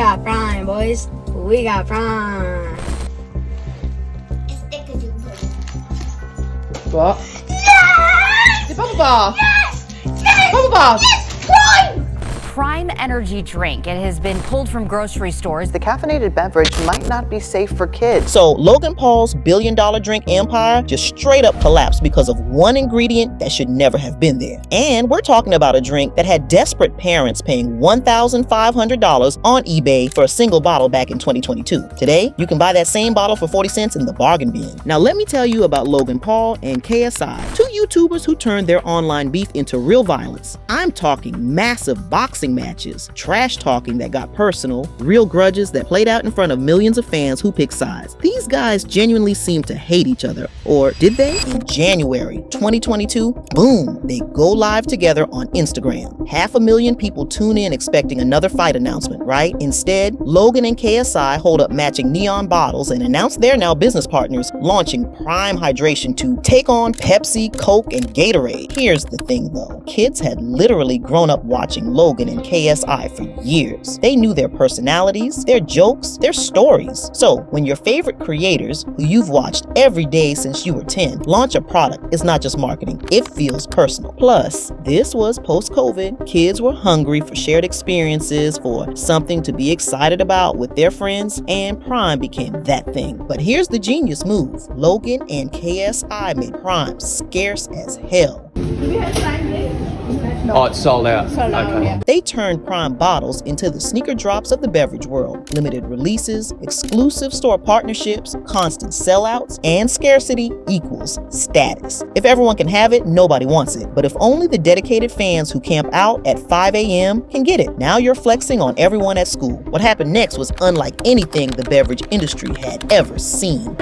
got Prime, boys. We got Prime. What? Yes! The bubble bath. Yes! Yes! Bubble bath. Yes! Prime! Prime energy drink. It has been pulled from grocery stores. The caffeinated beverage might not be safe for kids. So Logan Paul's billion-dollar drink empire just straight up collapsed because of one ingredient that should never have been there. And we're talking about a drink that had desperate parents paying $1,500 on eBay for a single bottle back in 2022. Today, you can buy that same bottle for 40 cents in the bargain bin. Now let me tell you about Logan Paul and KSI, two YouTubers who turned their online beef into real violence. I'm talking massive boxing matches, trash talking that got personal, real grudges that played out in front of millions of fans who picked sides. These guys genuinely seemed to hate each other, or did they? In January 2022, boom, they go live together on Instagram. 500,000 people tune in expecting another fight announcement, right? Instead, Logan and KSI hold up matching neon bottles and announce they're now business partners, launching Prime Hydration to take on Pepsi, Coke, and Gatorade. Here's the thing though, kids had literally grown up watching Logan and KSI for years. They knew their personalities, their jokes, their stories. So when your favorite creators, who you've watched every day since you were 10, launch a product, it's not just marketing, it feels personal. Plus, this was post-COVID. Kids were hungry for shared experiences, for something to be excited about with their friends, and Prime became that thing. But here's the genius move. Logan and KSI made Prime scarce as hell. Oh, it's sold out. Okay. They turned Prime bottles into the sneaker drops of the beverage world. Limited releases, exclusive store partnerships, constant sellouts, and scarcity equals status. If everyone can have it, nobody wants it. But if only the dedicated fans who camp out at 5 a.m. can get it, now you're flexing on everyone at school. What happened next was unlike anything the beverage industry had ever seen.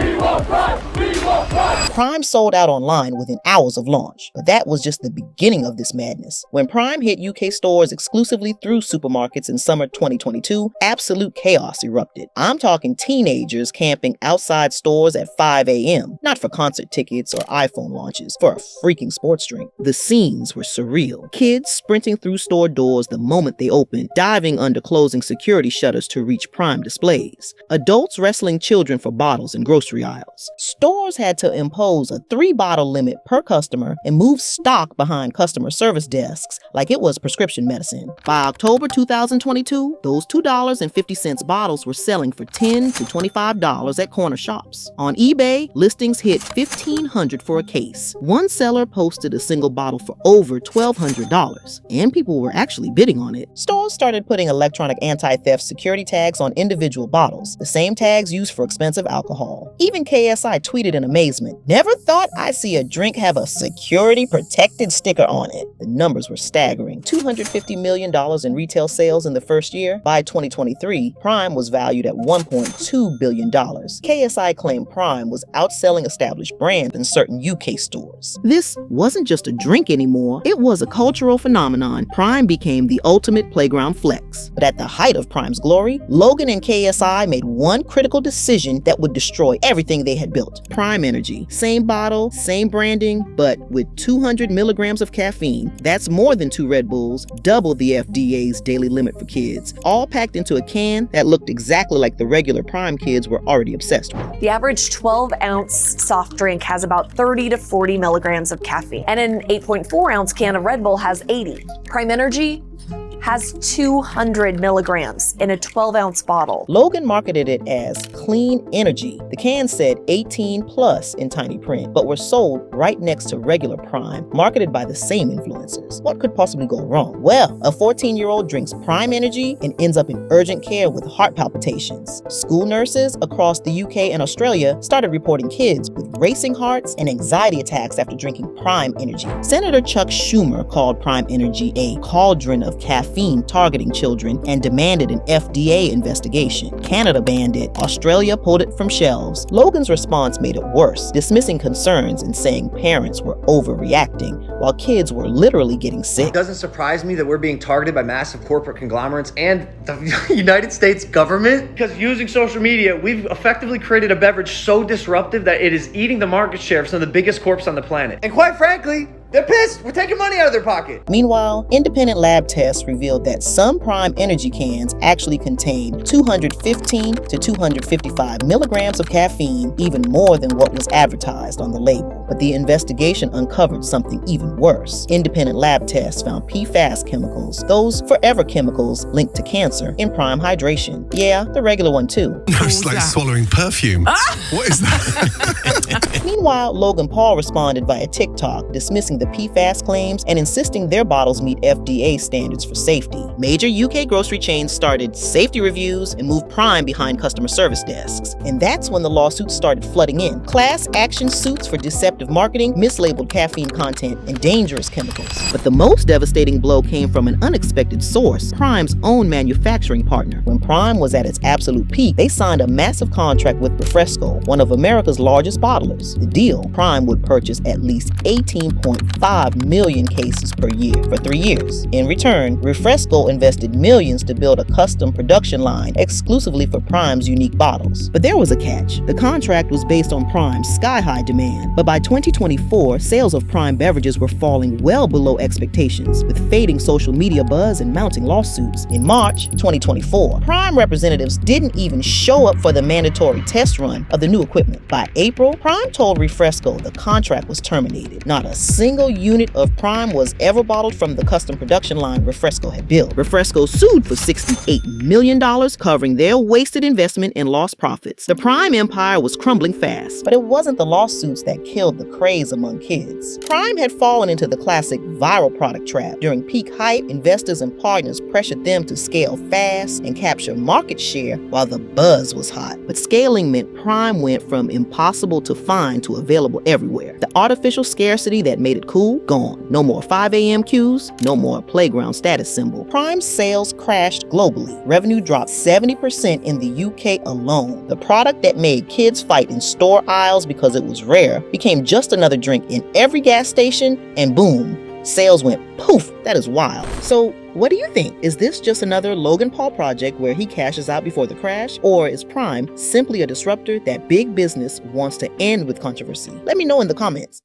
Prime sold out online within hours of launch, but that was just the beginning of this madness. When Prime hit UK stores exclusively through supermarkets in summer 2022, absolute chaos erupted. I'm talking teenagers camping outside stores at 5 a.m., not for concert tickets or iPhone launches, for a freaking sports drink. The scenes were surreal. Kids sprinting through store doors the moment they opened, diving under closing security shutters to reach Prime displays. Adults wrestling children for bottles in grocery aisles. Stores had to impose a 3-bottle limit per customer and move stock behind customer service desks like it was prescription medicine. By October 2022, those $2.50 bottles were selling for $10 to $25 at corner shops. On eBay, listings hit $1,500 for a case. One seller posted a single bottle for over $1,200, and people were actually bidding on it. Stores started putting electronic anti-theft security tags on individual bottles, the same tags used for expensive alcohol. Even KSI tweeted in amazement, "Never thought I'd see a drink have a security protected sticker on it." The numbers were staggering. $250 million in retail sales in the first year. By 2023, Prime was valued at $1.2 billion. KSI claimed Prime was outselling established brands in certain UK stores. This wasn't just a drink anymore, it was a cultural phenomenon. Prime became the ultimate playground flex. But at the height of Prime's glory, Logan and KSI made one critical decision that would destroy everything they had built. Prime Energy. Same bottle, same branding, but with 200 milligrams of caffeine. That's more than 2 Red Bulls, double the FDA's daily limit for kids, all packed into a can that looked exactly like the regular Prime kids were already obsessed with. The average 12-ounce soft drink has about 30 to 40 milligrams of caffeine, and an 8.4-ounce can of Red Bull has 80. Prime Energy has 200 milligrams in a 12-ounce bottle. Logan marketed it as clean energy. The can said 18 plus in tiny print, but were sold right next to regular Prime, marketed by the same influencers. What could possibly go wrong? Well, a 14-year-old drinks Prime Energy and ends up in urgent care with heart palpitations. School nurses across the UK and Australia started reporting kids with racing hearts and anxiety attacks after drinking Prime Energy. Senator Chuck Schumer called Prime Energy a cauldron of caffeine targeting children and demanded an FDA investigation. Canada banned it. Australia pulled it from shelves. Logan's response made it worse, dismissing concerns and saying parents were overreacting while kids were literally getting sick. It doesn't surprise me that we're being targeted by massive corporate conglomerates and the United States government, because using social media, we've effectively created a beverage so disruptive that it is eating the market share of some of the biggest corps on the planet. And quite frankly, They're pissed. We're taking money out of their pocket. Meanwhile, independent lab tests revealed that some Prime energy cans actually contained 215 to 255 milligrams of caffeine, even more than what was advertised on the label. But the investigation uncovered something even worse. Independent lab tests found PFAS chemicals, those forever chemicals linked to cancer, in Prime hydration. Yeah, the regular one too. No, it's like swallowing perfume. What is that? Meanwhile, Logan Paul responded via TikTok, dismissing the PFAS claims and insisting their bottles meet FDA standards for safety. Major UK grocery chains started safety reviews and moved Prime behind customer service desks. And that's when the lawsuits started flooding in. Class action suits for deceptive marketing, mislabeled caffeine content, and dangerous chemicals. But the most devastating blow came from an unexpected source, Prime's own manufacturing partner. When Prime was at its absolute peak, they signed a massive contract with Refresco, one of America's largest bottlers. The deal, Prime would purchase at least 18.5 million cases per year for 3 years. In return, Refresco invested millions to build a custom production line exclusively for Prime's unique bottles. But there was a catch. The contract was based on Prime's sky-high demand, but by 2024, sales of Prime beverages were falling well below expectations, with fading social media buzz and mounting lawsuits. In March 2024, Prime representatives didn't even show up for the mandatory test run of the new equipment. By April, Prime told Refresco the contract was terminated. Not a single unit of Prime was ever bottled from the custom production line Refresco had built. Refresco sued for $68 million, covering their wasted investment and lost profits. The Prime empire was crumbling fast, but it wasn't the lawsuits that killed the craze among kids. Prime had fallen into the classic viral product trap. During peak hype, investors and partners pressured them to scale fast and capture market share while the buzz was hot. But scaling meant Prime went from impossible to find to available everywhere. The artificial scarcity that made it cool, gone. No more 5 a.m. queues, no more playground status symbol. Prime's sales crashed globally. Revenue dropped 70% in the UK alone. The product that made kids fight in store aisles because it was rare became just another drink in every gas station, and boom, sales went poof. That is wild. So what do you think? Is this just another Logan Paul project where he cashes out before the crash? Or is Prime simply a disruptor that big business wants to end with controversy? Let me know in the comments.